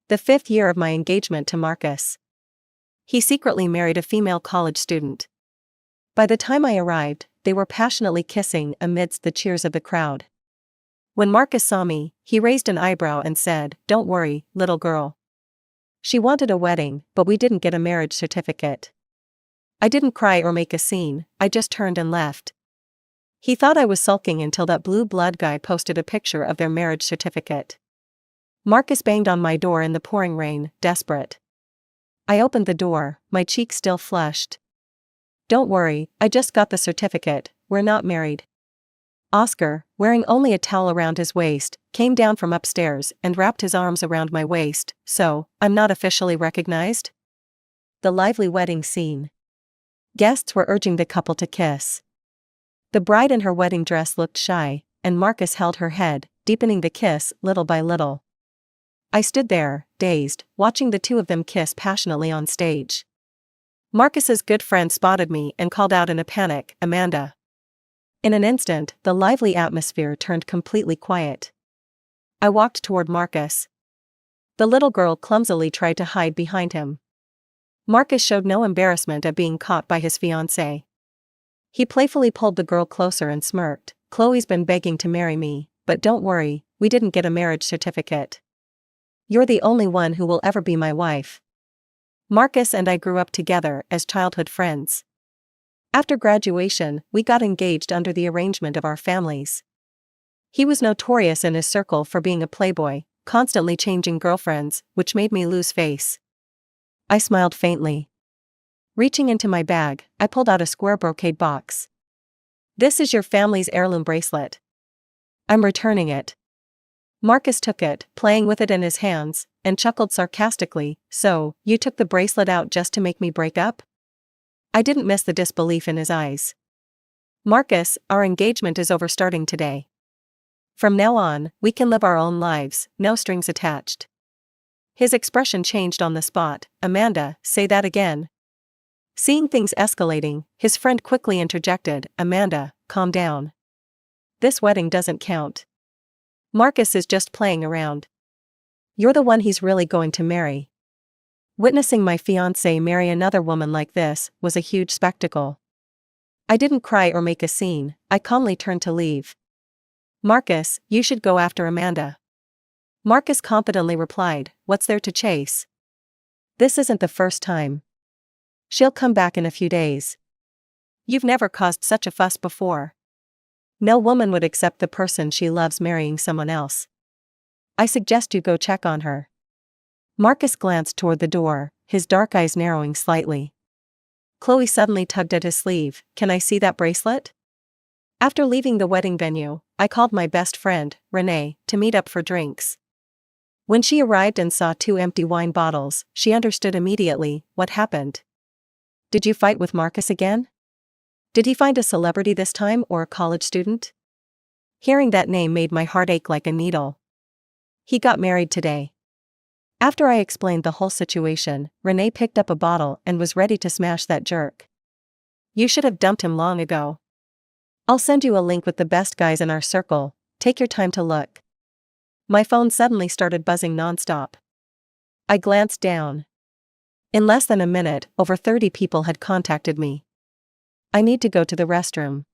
The 5th year of my engagement to Marcus. He secretly married a female college student. By the time I arrived, they were passionately kissing amidst the cheers of the crowd. When Marcus saw me, he raised an eyebrow and said, "Don't worry, little girl. She wanted a wedding, but we didn't get a marriage certificate." I didn't cry or make a scene, I just turned and left. He thought I was sulking until that blue blood guy posted a picture of their marriage certificate. Marcus banged on my door in the pouring rain, desperate. I opened the door, my cheeks still flushed. "Don't worry, I just got the certificate, we're not married." Oscar, wearing only a towel around his waist, came down from upstairs and wrapped his arms around my waist. "So, I'm not officially recognized?" The lively wedding scene. Guests were urging the couple to kiss. The bride in her wedding dress looked shy, and Marcus held her head, deepening the kiss little by little. I stood there, dazed, watching the two of them kiss passionately on stage. Marcus's good friend spotted me and called out in a panic, "Amanda." In an instant, the lively atmosphere turned completely quiet. I walked toward Marcus. The little girl clumsily tried to hide behind him. Marcus showed no embarrassment at being caught by his fiancée. He playfully pulled the girl closer and smirked, "Chloe's been begging to marry me, but don't worry, we didn't get a marriage certificate. You're the only one who will ever be my wife." Marcus and I grew up together as childhood friends. After graduation, we got engaged under the arrangement of our families. He was notorious in his circle for being a playboy, constantly changing girlfriends, which made me lose face. I smiled faintly. Reaching into my bag, I pulled out a square brocade box. "This is your family's heirloom bracelet. I'm returning it." Marcus took it, playing with it in his hands, and chuckled sarcastically, "So, you took the bracelet out just to make me break up?" I didn't miss the disbelief in his eyes. "Marcus, our engagement is over starting today. From now on, we can live our own lives, no strings attached." His expression changed on the spot. "Amanda, say that again." Seeing things escalating, his friend quickly interjected, "Amanda, calm down. This wedding doesn't count. Marcus is just playing around. You're the one he's really going to marry." Witnessing my fiancé marry another woman like this was a huge spectacle. I didn't cry or make a scene, I calmly turned to leave. "Marcus, you should go after Amanda." Marcus confidently replied, "What's there to chase? This isn't the first time. She'll come back in a few days. You've never caused such a fuss before. No woman would accept the person she loves marrying someone else. I suggest you go check on her." Marcus glanced toward the door, his dark eyes narrowing slightly. Chloe suddenly tugged at his sleeve, "Can I see that bracelet?" After leaving the wedding venue, I called my best friend, Renee, to meet up for drinks. When she arrived and saw 2 empty wine bottles, she understood immediately. "What happened? Did you fight with Marcus again? Did he find a celebrity this time or a college student?" Hearing that name made my heart ache like a needle. "He got married today." After I explained the whole situation, Renee picked up a bottle and was ready to smash that jerk. "You should have dumped him long ago. I'll send you a link with the best guys in our circle, take your time to look." My phone suddenly started buzzing nonstop. I glanced down. In less than a minute, over 30 people had contacted me. "I need to go to the restroom."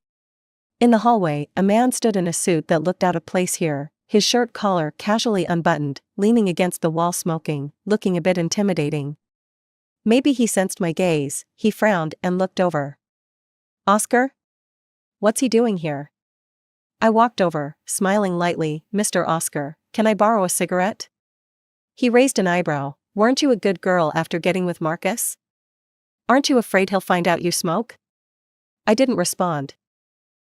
In the hallway, a man stood in a suit that looked out of place here, his shirt collar casually unbuttoned, leaning against the wall smoking, looking a bit intimidating. Maybe he sensed my gaze, he frowned and looked over. "Oscar? What's he doing here?" I walked over, smiling lightly. "Mr. Oscar, can I borrow a cigarette?" He raised an eyebrow. "Weren't you a good girl after getting with Marcus? Aren't you afraid he'll find out you smoke?" I didn't respond.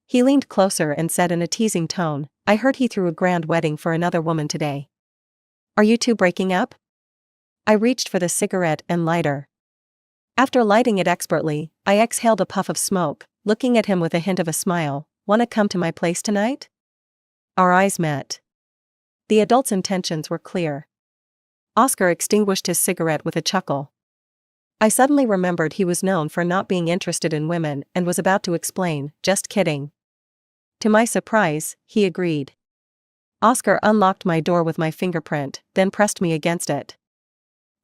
He leaned closer and said in a teasing tone, "I heard he threw a grand wedding for another woman today. Are you two breaking up?" I reached for the cigarette and lighter. After lighting it expertly, I exhaled a puff of smoke, looking at him with a hint of a smile. "Wanna come to my place tonight?" Our eyes met. The adult's intentions were clear. Oscar extinguished his cigarette with a chuckle. I suddenly remembered he was known for not being interested in women and was about to explain, "Just kidding." To my surprise, he agreed. Oscar unlocked my door with my fingerprint, then pressed me against it.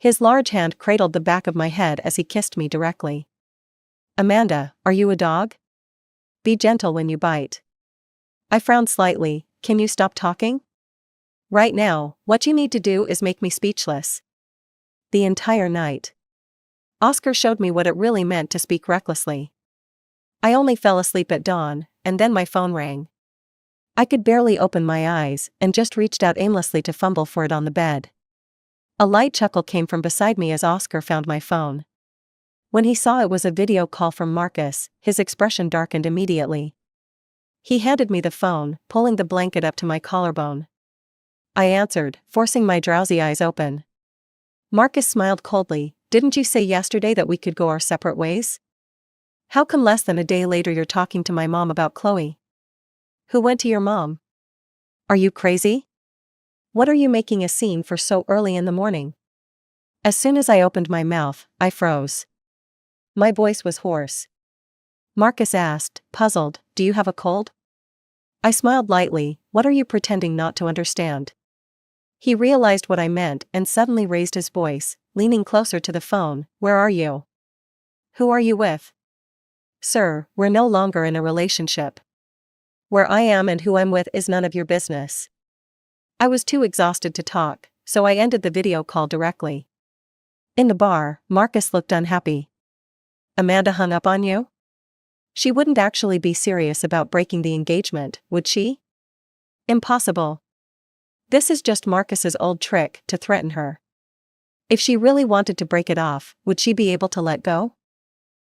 His large hand cradled the back of my head as he kissed me directly. Amanda, are you a dog? Be gentle when you bite. I frowned slightly. Can you stop talking? Right now, what you need to do is make me speechless. The entire night. Oscar showed me what it really meant to speak recklessly. I only fell asleep at dawn, and then my phone rang. I could barely open my eyes and just reached out aimlessly to fumble for it on the bed. A light chuckle came from beside me as Oscar found my phone. When he saw it was a video call from Marcus, his expression darkened immediately. He handed me the phone, pulling the blanket up to my collarbone. I answered, forcing my drowsy eyes open. Marcus smiled coldly. Didn't you say yesterday that we could go our separate ways? How come less than a day later you're talking to my mom about Chloe? Who went to your mom? Are you crazy? What are you making a scene for so early in the morning? As soon as I opened my mouth, I froze. My voice was hoarse. Marcus asked, puzzled, do you have a cold? I smiled lightly. What are you pretending not to understand? He realized what I meant and suddenly raised his voice, leaning closer to the phone. Where are you? Who are you with? Sir, we're no longer in a relationship. Where I am and who I'm with is none of your business. I was too exhausted to talk, so I ended the video call directly. In the bar, Marcus looked unhappy. Amanda hung up on you? She wouldn't actually be serious about breaking the engagement, would she? Impossible. This is just Marcus's old trick to threaten her. If she really wanted to break it off, would she be able to let go?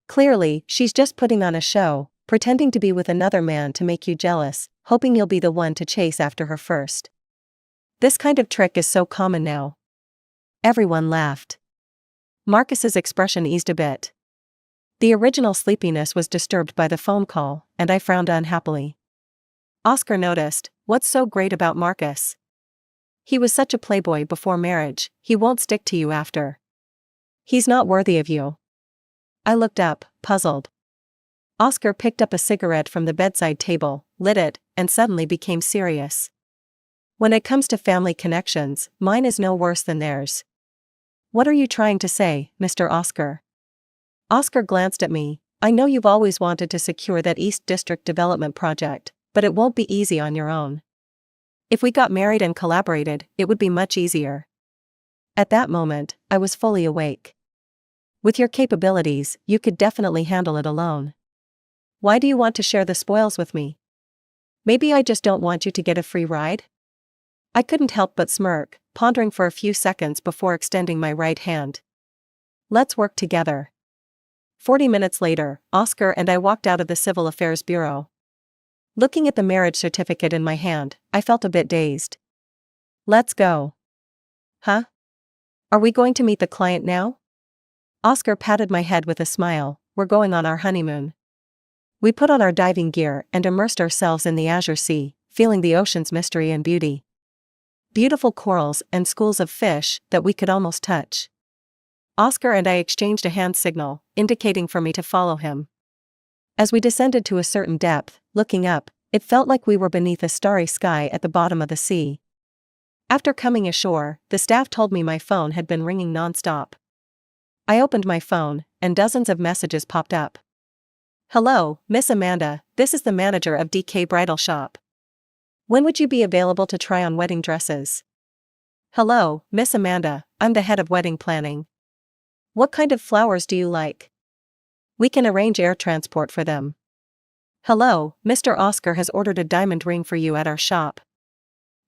Clearly, she's just putting on a show, pretending to be with another man to make you jealous, hoping you'll be the one to chase after her first. This kind of trick is so common now. Everyone laughed. Marcus's expression eased a bit. The original sleepiness was disturbed by the phone call, and I frowned unhappily. Oscar noticed, what's so great about Marcus? He was such a playboy before marriage, he won't stick to you after. He's not worthy of you. I looked up, puzzled. Oscar picked up a cigarette from the bedside table, lit it, and suddenly became serious. When it comes to family connections, mine is no worse than theirs. What are you trying to say, Mr. Oscar? Oscar glanced at me. I know you've always wanted to secure that East District development project, but it won't be easy on your own. If we got married and collaborated, it would be much easier. At that moment, I was fully awake. With your capabilities, you could definitely handle it alone. Why do you want to share the spoils with me? Maybe I just don't want you to get a free ride? I couldn't help but smirk, pondering for a few seconds before extending my right hand. Let's work together. 40 minutes later, Oscar and I walked out of the Civil Affairs Bureau. Looking at the marriage certificate in my hand, I felt a bit dazed. Let's go. Huh? Are we going to meet the client now? Oscar patted my head with a smile. We're going on our honeymoon. We put on our diving gear and immersed ourselves in the azure sea, feeling the ocean's mystery and beauty. Beautiful corals and schools of fish that we could almost touch. Oscar and I exchanged a hand signal, indicating for me to follow him. As we descended to a certain depth, looking up, it felt like we were beneath a starry sky at the bottom of the sea. After coming ashore, the staff told me my phone had been ringing non-stop. I opened my phone, and dozens of messages popped up. Hello, Miss Amanda, this is the manager of DK Bridal Shop. When would you be available to try on wedding dresses? Hello, Miss Amanda, I'm the head of wedding planning. What kind of flowers do you like? We can arrange air transport for them. Hello, Mr. Oscar has ordered a diamond ring for you at our shop.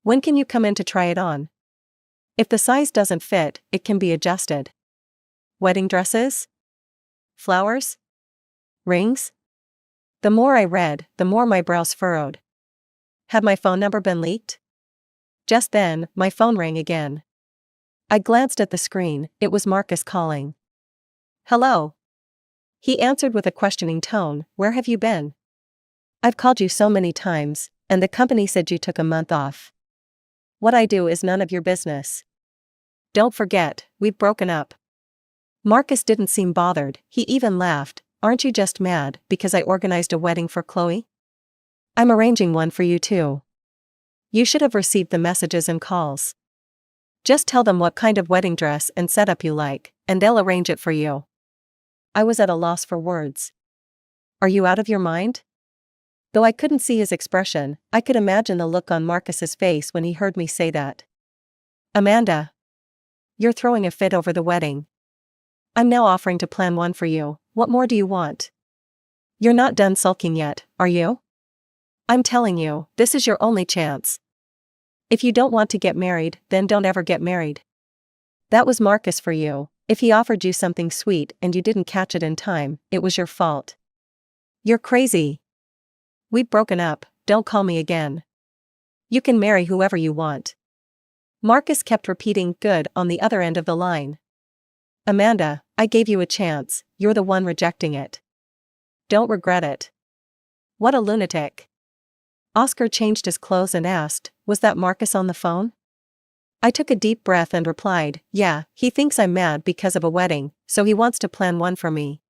When can you come in to try it on? If the size doesn't fit, it can be adjusted. Wedding dresses? Flowers? Rings? The more I read, the more my brows furrowed. Had my phone number been leaked? Just then, my phone rang again. I glanced at the screen. It was Marcus calling. Hello. He answered with a questioning tone. Where have you been? I've called you so many times, and the company said you took a month off. What I do is none of your business. Don't forget, we've broken up. Marcus didn't seem bothered. He even laughed. Aren't you just mad because I organized a wedding for Chloe? I'm arranging one for you too. You should have received the messages and calls. Just tell them what kind of wedding dress and setup you like, and they'll arrange it for you. I was at a loss for words. Are you out of your mind? Though I couldn't see his expression, I could imagine the look on Marcus's face when he heard me say that. Amanda. You're throwing a fit over the wedding. I'm now offering to plan one for you. What more do you want? You're not done sulking yet, are you? I'm telling you, this is your only chance. If you don't want to get married, then don't ever get married. That was Marcus for you. If he offered you something sweet and you didn't catch it in time, it was your fault. You're crazy. We've broken up, don't call me again. You can marry whoever you want. Marcus kept repeating good on the other end of the line. Amanda, I gave you a chance, you're the one rejecting it. Don't regret it. What a lunatic. Oscar changed his clothes and asked, was that Marcus on the phone? I took a deep breath and replied, yeah, he thinks I'm mad because of a wedding, so he wants to plan one for me.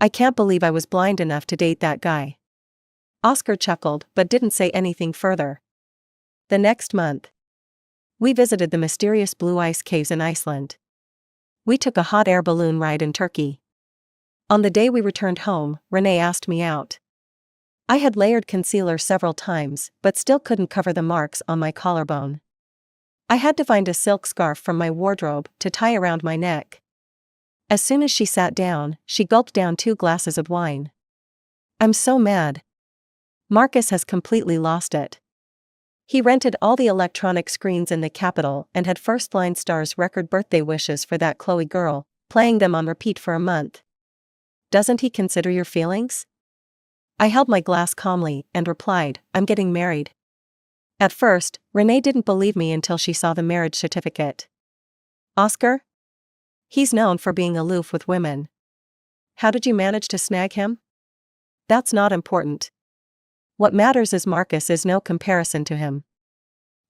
I can't believe I was blind enough to date that guy. Oscar chuckled but didn't say anything further. The next month, we visited the mysterious blue ice caves in Iceland. We took a hot air balloon ride in Turkey. On the day we returned home, Renee asked me out. I had layered concealer several times, but still couldn't cover the marks on my collarbone. I had to find a silk scarf from my wardrobe to tie around my neck. As soon as she sat down, she gulped down 2 glasses of wine. I'm so mad. Marcus has completely lost it. He rented all the electronic screens in the Capitol and had first-line stars record birthday wishes for that Chloe girl, playing them on repeat for a month. Doesn't he consider your feelings? I held my glass calmly and replied, I'm getting married. At first, Renee didn't believe me until she saw the marriage certificate. Oscar? He's known for being aloof with women. How did you manage to snag him? That's not important. What matters is Marcus is no comparison to him.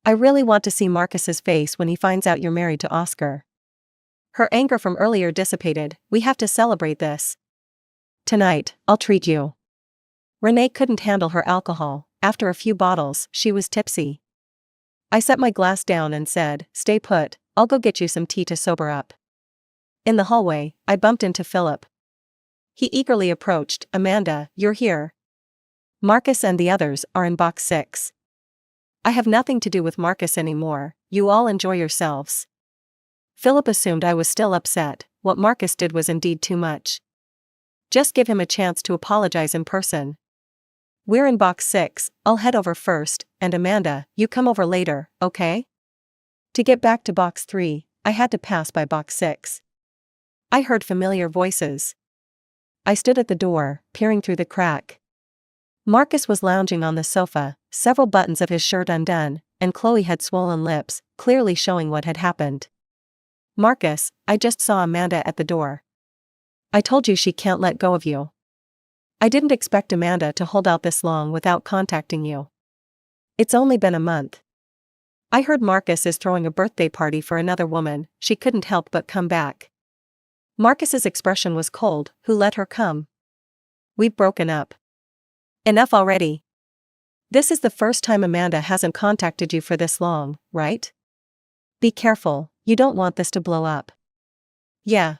I really want to see Marcus's face when he finds out you're married to Oscar. Her anger from earlier dissipated. We have to celebrate this. Tonight, I'll treat you. Renee couldn't handle her alcohol. After a few bottles, she was tipsy. I set my glass down and said, stay put, I'll go get you some tea to sober up. In the hallway, I bumped into Philip. He eagerly approached, Amanda, you're here. Marcus and the others are in box 6. I have nothing to do with Marcus anymore, you all enjoy yourselves. Philip assumed I was still upset. What Marcus did was indeed too much. Just give him a chance to apologize in person. We're in box 6, I'll head over first, and Amanda, you come over later, okay? To get back to box 3, I had to pass by box 6. I heard familiar voices. I stood at the door, peering through the crack. Marcus was lounging on the sofa, several buttons of his shirt undone, and Chloe had swollen lips, clearly showing what had happened. Marcus, I just saw Amanda at the door. I told you she can't let go of you. I didn't expect Amanda to hold out this long without contacting you. It's only been a month. I heard Marcus is throwing a birthday party for another woman, she couldn't help but come back. Marcus's expression was cold, who let her come? We've broken up. Enough already. This is the first time Amanda hasn't contacted you for this long, right? Be careful, you don't want this to blow up. Yeah.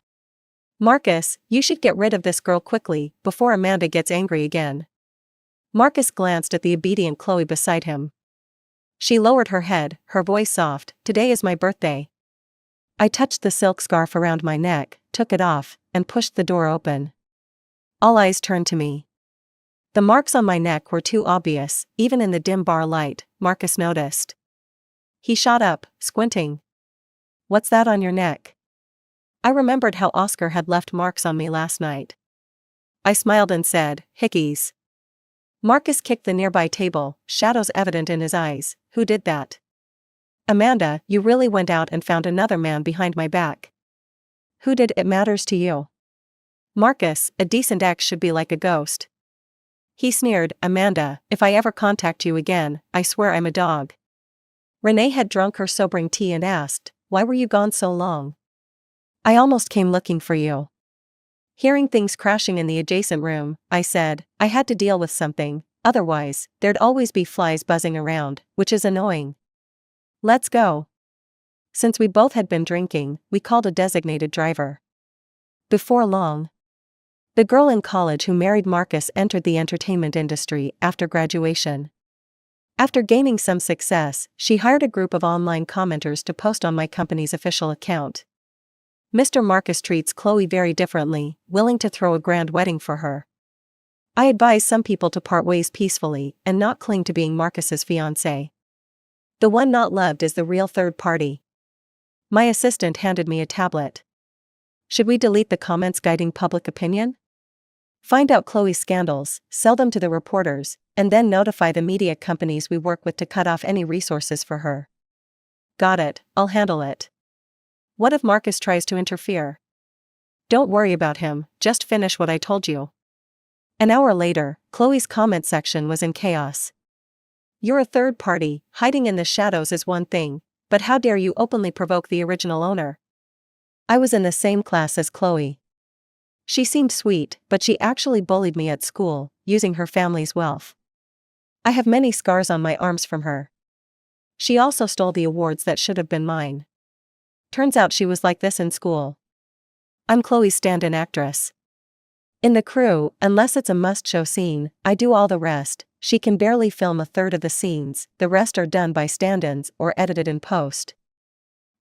Marcus, you should get rid of this girl quickly, before Amanda gets angry again. Marcus glanced at the obedient Chloe beside him. She lowered her head, her voice soft, today is my birthday. I touched the silk scarf around my neck, took it off, and pushed the door open. All eyes turned to me. The marks on my neck were too obvious, even in the dim bar light, Marcus noticed. He shot up, squinting. What's that on your neck? I remembered how Oscar had left marks on me last night. I smiled and said, hickeys. Marcus kicked the nearby table, shadows evident in his eyes. Who did that? Amanda, you really went out and found another man behind my back. Who did it matters to you? Marcus, a decent ex should be like a ghost. He sneered, Amanda, if I ever contact you again, I swear I'm a dog. Renee had drunk her sobering tea and asked, why were you gone so long? I almost came looking for you. Hearing things crashing in the adjacent room, I said, I had to deal with something, otherwise, there'd always be flies buzzing around, which is annoying. Let's go. Since we both had been drinking, we called a designated driver. Before long, the girl in college who married Marcus entered the entertainment industry after graduation. After gaining some success, she hired a group of online commenters to post on my company's official account. Mr. Marcus treats Chloe very differently, willing to throw a grand wedding for her. I advise some people to part ways peacefully and not cling to being Marcus's fiancé. The one not loved is the real third party. My assistant handed me a tablet. Should we delete the comments guiding public opinion? Find out Chloe's scandals, sell them to the reporters, and then notify the media companies we work with to cut off any resources for her. Got it, I'll handle it. What if Marcus tries to interfere? Don't worry about him, just finish what I told you. An hour later, Chloe's comment section was in chaos. You're a third party, hiding in the shadows is one thing, but how dare you openly provoke the original owner? I was in the same class as Chloe. She seemed sweet, but she actually bullied me at school, using her family's wealth. I have many scars on my arms from her. She also stole the awards that should have been mine. Turns out she was like this in school. I'm Chloe's stand-in actress. In the crew, unless it's a must-show scene, I do all the rest. She can barely film a third of the scenes, the rest are done by stand-ins or edited in post.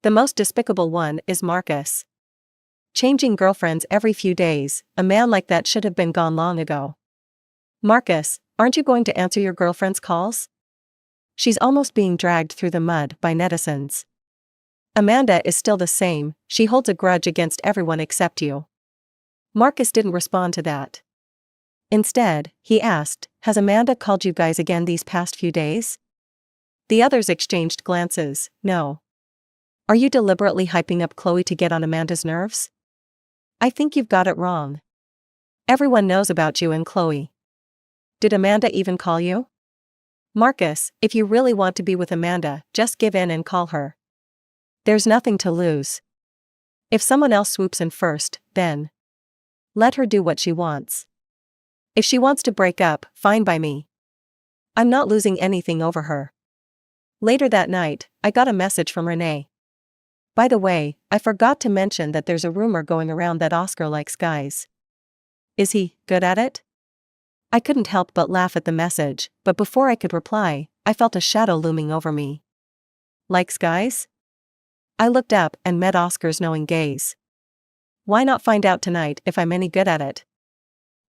The most despicable one is Marcus. Changing girlfriends every few days, a man like that should have been gone long ago. Marcus, aren't you going to answer your girlfriend's calls? She's almost being dragged through the mud by netizens. Amanda is still the same, she holds a grudge against everyone except you. Marcus didn't respond to that. Instead, he asked, has Amanda called you guys again these past few days? The others exchanged glances, no. Are you deliberately hyping up Chloe to get on Amanda's nerves? I think you've got it wrong. Everyone knows about you and Chloe. Did Amanda even call you? Marcus, if you really want to be with Amanda, just give in and call her. There's nothing to lose. If someone else swoops in first, then let her do what she wants. If she wants to break up, fine by me. I'm not losing anything over her. Later that night, I got a message from Renee. By the way, I forgot to mention that there's a rumor going around that Oscar likes guys. Is he good at it? I couldn't help but laugh at the message, but before I could reply, I felt a shadow looming over me. Likes guys? I looked up and met Oscar's knowing gaze. Why not find out tonight if I'm any good at it?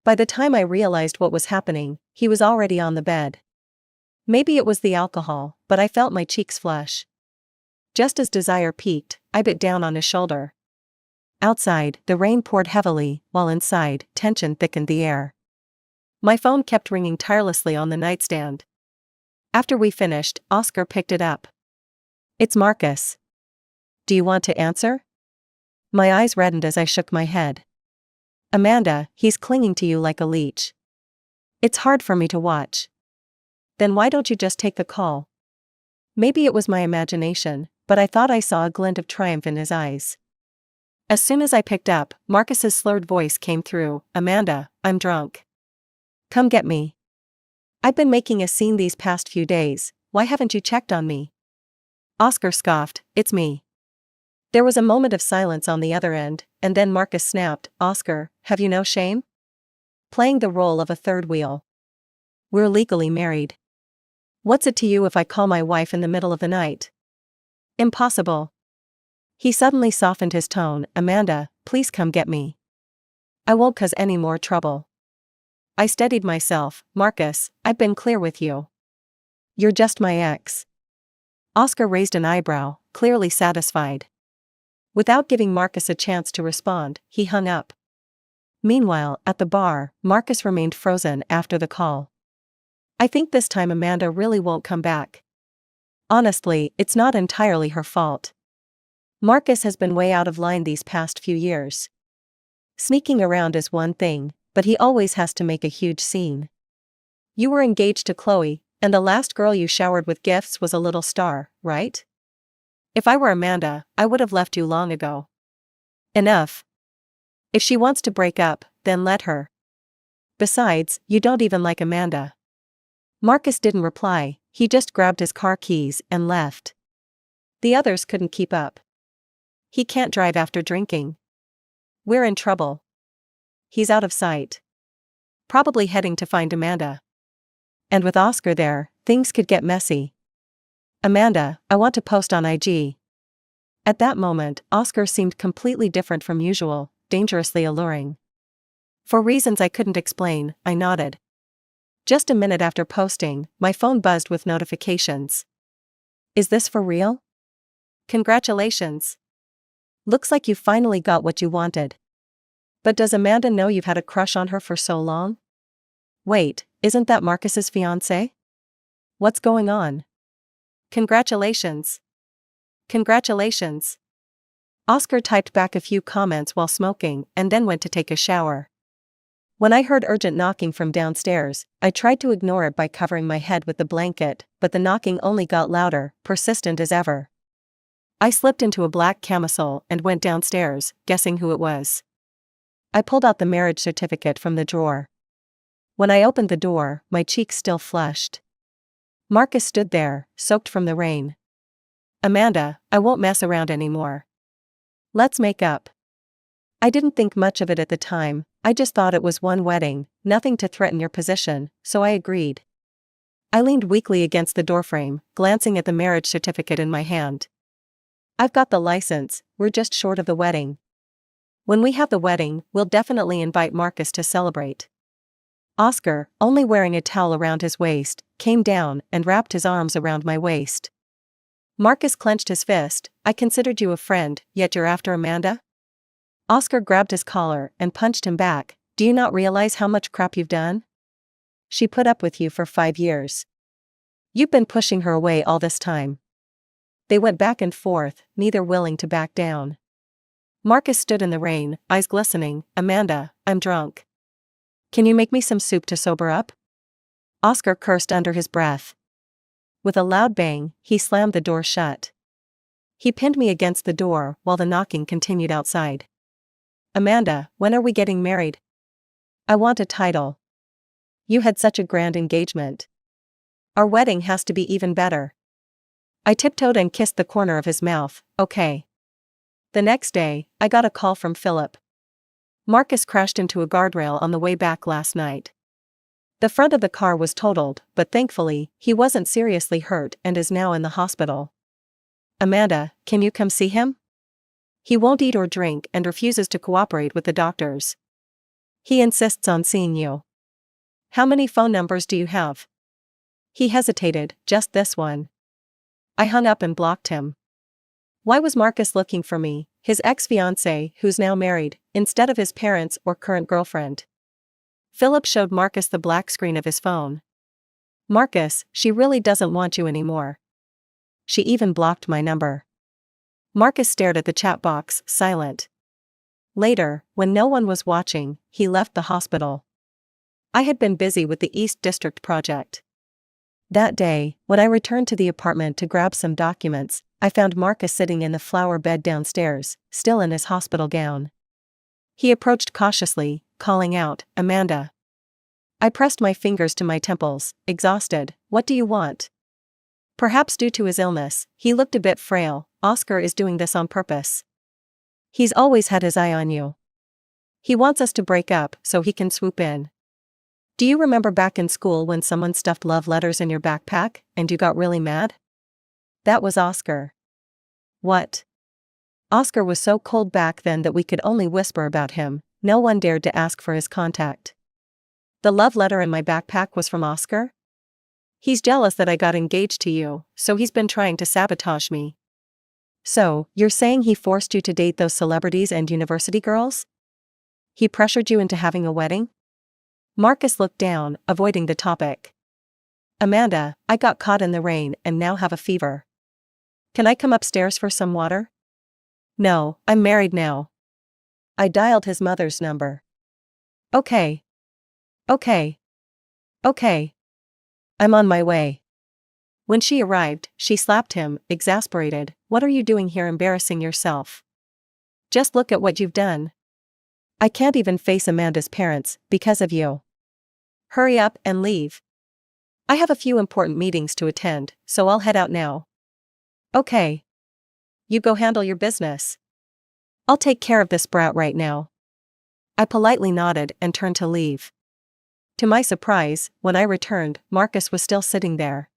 By the time I realized what was happening, he was already on the bed. Maybe it was the alcohol, but I felt my cheeks flush. Just as desire peaked, I bit down on his shoulder. Outside, the rain poured heavily, while inside, tension thickened the air. My phone kept ringing tirelessly on the nightstand. After we finished, Oscar picked it up. It's Marcus. Do you want to answer? My eyes reddened as I shook my head. Amanda, he's clinging to you like a leech. It's hard for me to watch. Then why don't you just take the call? Maybe it was my imagination, but I thought I saw a glint of triumph in his eyes. As soon as I picked up, Marcus's slurred voice came through, Amanda, I'm drunk. Come get me. I've been making a scene these past few days, why haven't you checked on me? Oscar scoffed, it's me. There was a moment of silence on the other end, and then Marcus snapped, Oscar, have you no shame? Playing the role of a third wheel. We're legally married. What's it to you if I call my wife in the middle of the night? Impossible. He suddenly softened his tone, Amanda, please come get me. I won't cause any more trouble. I steadied myself, Marcus, I've been clear with you. You're just my ex. Oscar raised an eyebrow, clearly satisfied. Without giving Marcus a chance to respond, he hung up. Meanwhile, at the bar, Marcus remained frozen after the call. I think this time Amanda really won't come back. Honestly, it's not entirely her fault. Marcus has been way out of line these past few years. Sneaking around is one thing, but he always has to make a huge scene. You were engaged to Chloe, and the last girl you showered with gifts was a little star, right? If I were Amanda, I would have left you long ago. Enough. If she wants to break up, then let her. Besides, you don't even like Amanda. Marcus didn't reply, he just grabbed his car keys and left. The others couldn't keep up. He can't drive after drinking. We're in trouble. He's out of sight. Probably heading to find Amanda. And with Oscar there, things could get messy. Amanda, I want to post on IG. At that moment, Oscar seemed completely different from usual, dangerously alluring. For reasons I couldn't explain, I nodded. Just a minute after posting, my phone buzzed with notifications. Is this for real? Congratulations. Looks like you finally got what you wanted. But does Amanda know you've had a crush on her for so long? Wait, isn't that Marcus's fiancée? What's going on? Congratulations. Congratulations. Oscar typed back a few comments while smoking and then went to take a shower. When I heard urgent knocking from downstairs, I tried to ignore it by covering my head with the blanket, but the knocking only got louder, persistent as ever. I slipped into a black camisole and went downstairs, guessing who it was. I pulled out the marriage certificate from the drawer. When I opened the door, my cheeks still flushed. Marcus stood there, soaked from the rain. Amanda, I won't mess around anymore. Let's make up. I didn't think much of it at the time, I just thought it was one wedding, nothing to threaten your position, so I agreed. I leaned weakly against the doorframe, glancing at the marriage certificate in my hand. I've got the license, we're just short of the wedding. When we have the wedding, we'll definitely invite Marcus to celebrate. Oscar, only wearing a towel around his waist, came down and wrapped his arms around my waist. Marcus clenched his fist. I considered you a friend, yet you're after Amanda? Oscar grabbed his collar and punched him back. Do you not realize how much crap you've done? She put up with you for 5 years. You've been pushing her away all this time. They went back and forth, neither willing to back down. Marcus stood in the rain, eyes glistening. Amanda, I'm drunk. Can you make me some soup to sober up? Oscar cursed under his breath. With a loud bang, he slammed the door shut. He pinned me against the door while the knocking continued outside. Amanda, when are we getting married? I want a title. You had such a grand engagement. Our wedding has to be even better. I tiptoed and kissed the corner of his mouth. Okay. The next day, I got a call from Philip. Marcus crashed into a guardrail on the way back last night. The front of the car was totaled, but thankfully, he wasn't seriously hurt and is now in the hospital. Amanda, can you come see him? He won't eat or drink and refuses to cooperate with the doctors. He insists on seeing you. How many phone numbers do you have? He hesitated, just this one. I hung up and blocked him. Why was Marcus looking for me, his ex-fiancée who's now married, instead of his parents or current girlfriend? Philip showed Marcus the black screen of his phone. Marcus, she really doesn't want you anymore. She even blocked my number. Marcus stared at the chat box, silent. Later, when no one was watching, he left the hospital. I had been busy with the East District project. That day, when I returned to the apartment to grab some documents, I found Marcus sitting in the flower bed downstairs, still in his hospital gown. He approached cautiously, calling out, Amanda. I pressed my fingers to my temples, exhausted. What do you want? Perhaps due to his illness, he looked a bit frail. Oscar is doing this on purpose. He's always had his eye on you. He wants us to break up so he can swoop in. Do you remember back in school when someone stuffed love letters in your backpack and you got really mad? That was Oscar. What? Oscar was so cold back then that we could only whisper about him. No one dared to ask for his contact. The love letter in my backpack was from Oscar? He's jealous that I got engaged to you, so he's been trying to sabotage me. So, you're saying he forced you to date those celebrities and university girls? He pressured you into having a wedding? Marcus looked down, avoiding the topic. Amanda, I got caught in the rain and now have a fever. Can I come upstairs for some water? No, I'm married now. I dialed his mother's number. Okay. Okay. Okay. I'm on my way. When she arrived, she slapped him, exasperated. What are you doing here embarrassing yourself? Just look at what you've done. I can't even face Amanda's parents, because of you. Hurry up and leave. I have a few important meetings to attend, so I'll head out now. Okay. You go handle your business. I'll take care of this sprout right now. I politely nodded and turned to leave. To my surprise, when I returned, Marcus was still sitting there.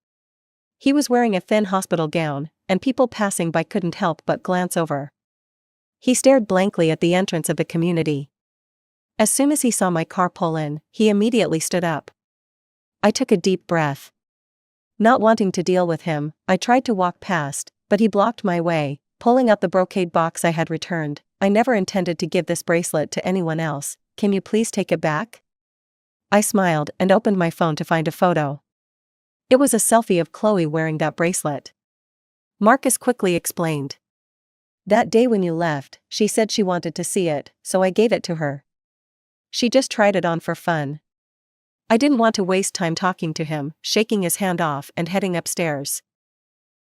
He was wearing a thin hospital gown, and people passing by couldn't help but glance over. He stared blankly at the entrance of the community. As soon as he saw my car pull in, he immediately stood up. I took a deep breath. Not wanting to deal with him, I tried to walk past, but he blocked my way, pulling out the brocade box I had returned. I never intended to give this bracelet to anyone else. Can you please take it back? I smiled and opened my phone to find a photo. It was a selfie of Chloe wearing that bracelet. Marcus quickly explained. That day when you left, she said she wanted to see it, so I gave it to her. She just tried it on for fun. I didn't want to waste time talking to him, shaking his hand off and heading upstairs.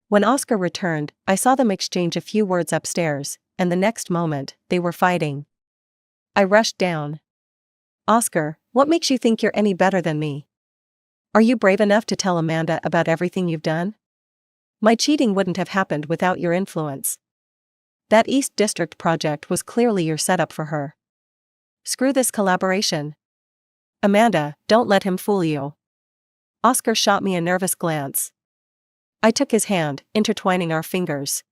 When Oscar returned, I saw them exchange a few words upstairs, and the next moment, they were fighting. I rushed down. Oscar, what makes you think you're any better than me? Are you brave enough to tell Amanda about everything you've done? My cheating wouldn't have happened without your influence. That East District project was clearly your setup for her. Screw this collaboration. Amanda, don't let him fool you. Oscar shot me a nervous glance. I took his hand, intertwining our fingers.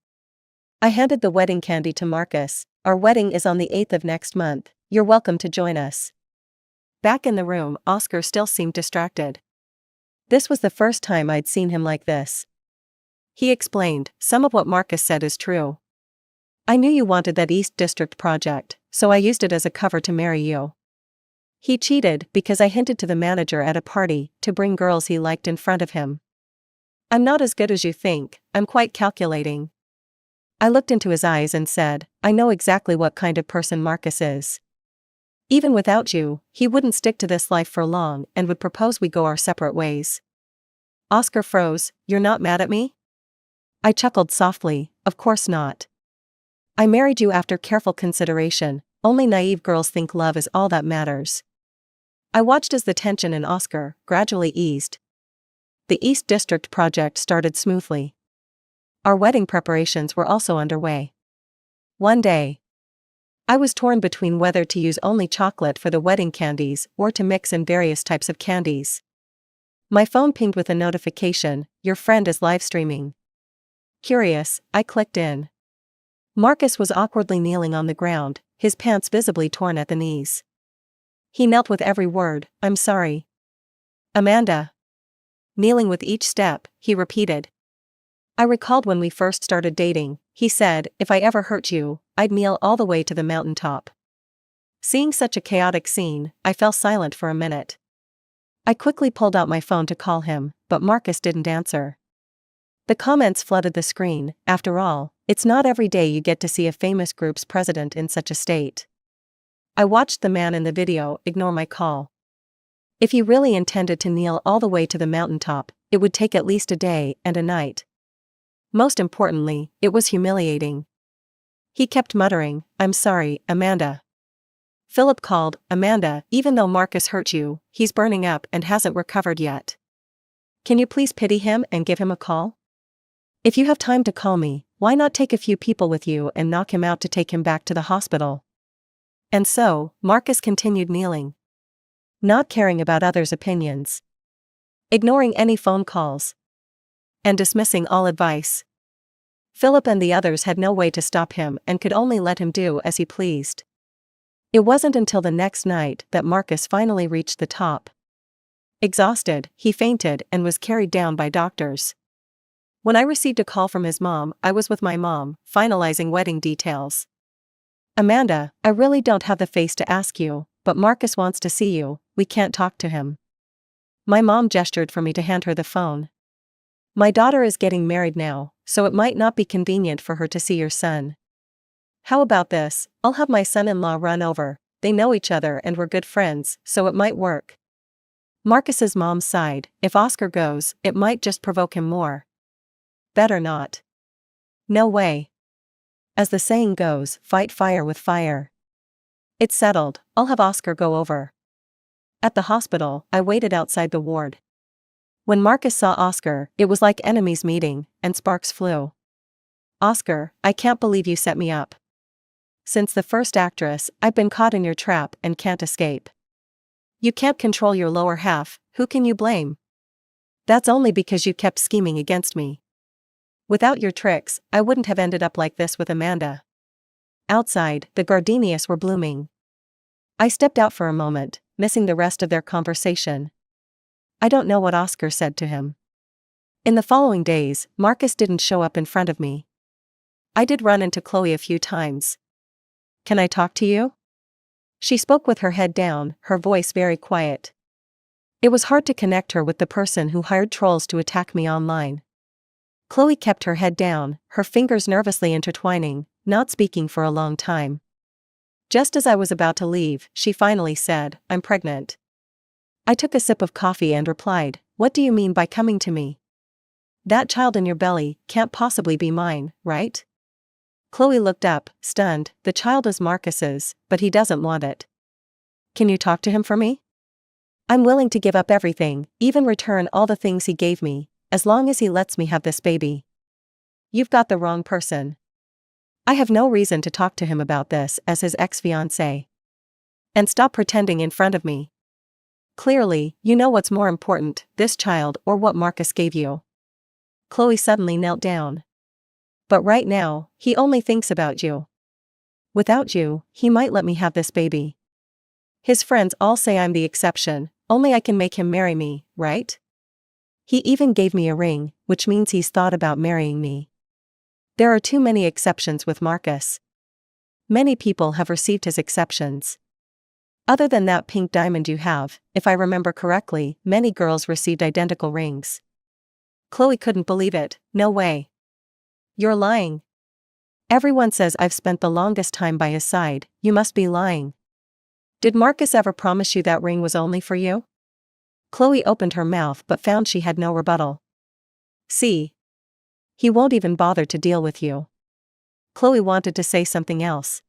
I handed the wedding candy to Marcus. Our wedding is on the 8th of next month. You're welcome to join us. Back in the room, Oscar still seemed distracted. This was the first time I'd seen him like this. He explained, some of what Marcus said is true. I knew you wanted that East District project, so I used it as a cover to marry you. He cheated because I hinted to the manager at a party to bring girls he liked in front of him. I'm not as good as you think, I'm quite calculating. I looked into his eyes and said, I know exactly what kind of person Marcus is. Even without you, he wouldn't stick to this life for long and would propose we go our separate ways. Oscar froze. You're not mad at me? I chuckled softly, of course not. I married you after careful consideration. Only naive girls think love is all that matters. I watched as the tension in Oscar gradually eased. The East District project started smoothly. Our wedding preparations were also underway. One day, I was torn between whether to use only chocolate for the wedding candies or to mix in various types of candies. My phone pinged with a notification, your friend is live streaming. Curious, I clicked in. Marcus was awkwardly kneeling on the ground, his pants visibly torn at the knees. He knelt with every word, I'm sorry. Amanda. Kneeling with each step, he repeated. I recalled when we first started dating, he said, if I ever hurt you, I'd kneel all the way to the mountaintop. Seeing such a chaotic scene, I fell silent for a minute. I quickly pulled out my phone to call him, but Marcus didn't answer. The comments flooded the screen. After all, it's not every day you get to see a famous group's president in such a state. I watched the man in the video ignore my call. If he really intended to kneel all the way to the mountaintop, it would take at least a day and a night. Most importantly, it was humiliating. He kept muttering, I'm sorry, Amanda. Philip called, Amanda, even though Marcus hurt you, he's burning up and hasn't recovered yet. Can you please pity him and give him a call? If you have time to call me, why not take a few people with you and knock him out to take him back to the hospital? And so, Marcus continued kneeling. Not caring about others' opinions. Ignoring any phone calls. And dismissing all advice. Philip and the others had no way to stop him and could only let him do as he pleased. It wasn't until the next night that Marcus finally reached the top. Exhausted, he fainted and was carried down by doctors. When I received a call from his mom, I was with my mom, finalizing wedding details. Amanda, I really don't have the face to ask you, but Marcus wants to see you, we can't talk to him. My mom gestured for me to hand her the phone. My daughter is getting married now, so it might not be convenient for her to see your son. How about this, I'll have my son-in-law run over, they know each other and we're good friends, so it might work. Marcus's mom sighed, if Oscar goes, it might just provoke him more. Better not. No way. As the saying goes, fight fire with fire. It's settled, I'll have Oscar go over. At the hospital, I waited outside the ward. When Marcus saw Oscar, it was like enemies meeting, and sparks flew. Oscar, I can't believe you set me up. Since the first actress, I've been caught in your trap and can't escape. You can't control your lower half, who can you blame? That's only because you kept scheming against me. Without your tricks, I wouldn't have ended up like this with Amanda. Outside, the gardenias were blooming. I stepped out for a moment, missing the rest of their conversation. I don't know what Oscar said to him. In the following days, Marcus didn't show up in front of me. I did run into Chloe a few times. Can I talk to you? She spoke with her head down, her voice very quiet. It was hard to connect her with the person who hired trolls to attack me online. Chloe kept her head down, her fingers nervously intertwining, not speaking for a long time. Just as I was about to leave, she finally said, "I'm pregnant." I took a sip of coffee and replied, "What do you mean by coming to me? That child in your belly can't possibly be mine, right?" Chloe looked up, stunned. "The child is Marcus's, but he doesn't want it. Can you talk to him for me? I'm willing to give up everything, even return all the things he gave me, as long as he lets me have this baby." "You've got the wrong person. I have no reason to talk to him about this as his ex-fiancé. And stop pretending in front of me. Clearly, you know what's more important, this child or what Marcus gave you." Chloe suddenly knelt down. "But right now, he only thinks about you. Without you, he might let me have this baby. His friends all say I'm the exception, only I can make him marry me, right? He even gave me a ring, which means he's thought about marrying me. There are too many exceptions with Marcus. Many people have received his exceptions. Other than that pink diamond you have, if I remember correctly, many girls received identical rings." Chloe couldn't believe it. "No way. You're lying. Everyone says I've spent the longest time by his side, you must be lying. Did Marcus ever promise you that ring was only for you?" Chloe opened her mouth but found she had no rebuttal. "See? He won't even bother to deal with you." Chloe wanted to say something else.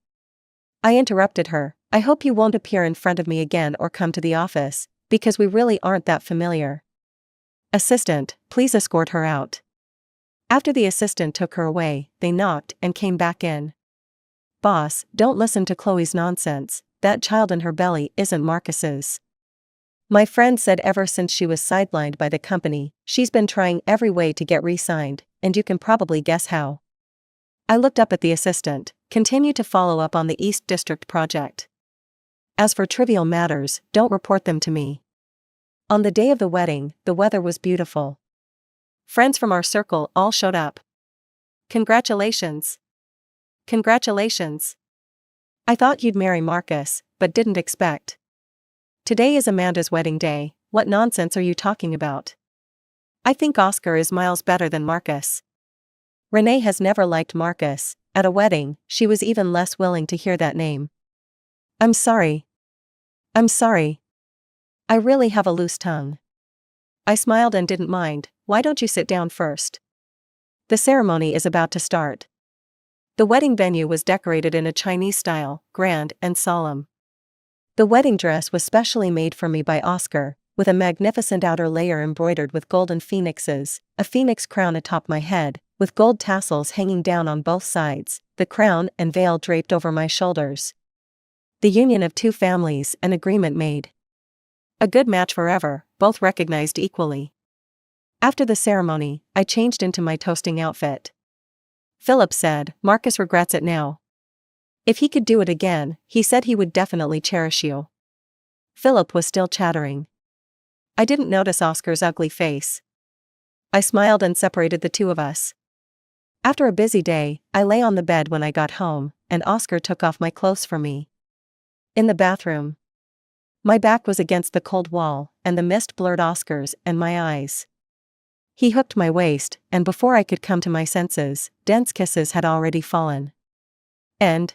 I interrupted her. "I hope you won't appear in front of me again or come to the office, because we really aren't that familiar. Assistant, please escort her out." After the assistant took her away, they knocked and came back in. "Boss, don't listen to Chloe's nonsense, that child in her belly isn't Marcus's. My friend said ever since she was sidelined by the company, she's been trying every way to get re-signed, and you can probably guess how." I looked up at the assistant. "Continue to follow up on the East District project. As for trivial matters, don't report them to me." On the day of the wedding, the weather was beautiful. Friends from our circle all showed up. "Congratulations. Congratulations. I thought you'd marry Marcus, but didn't expect. Today is Amanda's wedding day, what nonsense are you talking about? I think Oscar is miles better than Marcus. Renee has never liked Marcus, at a wedding, she was even less willing to hear that name. I'm sorry. I'm sorry. I really have a loose tongue." I smiled and didn't mind. "Why don't you sit down first? The ceremony is about to start." The wedding venue was decorated in a Chinese style, grand and solemn. The wedding dress was specially made for me by Oscar, with a magnificent outer layer embroidered with golden phoenixes, a phoenix crown atop my head, with gold tassels hanging down on both sides, the crown and veil draped over my shoulders. The union of two families, an agreement made. A good match forever, both recognized equally. After the ceremony, I changed into my toasting outfit. Philip said, "Marcus regrets it now. If he could do it again, he said he would definitely cherish you." Philip was still chattering. I didn't notice Oscar's ugly face. I smiled and separated the two of us. After a busy day, I lay on the bed when I got home, and Oscar took off my clothes for me. In the bathroom. My back was against the cold wall, and the mist blurred Oscar's and my eyes. He hooked my waist, and before I could come to my senses, dense kisses had already fallen. And,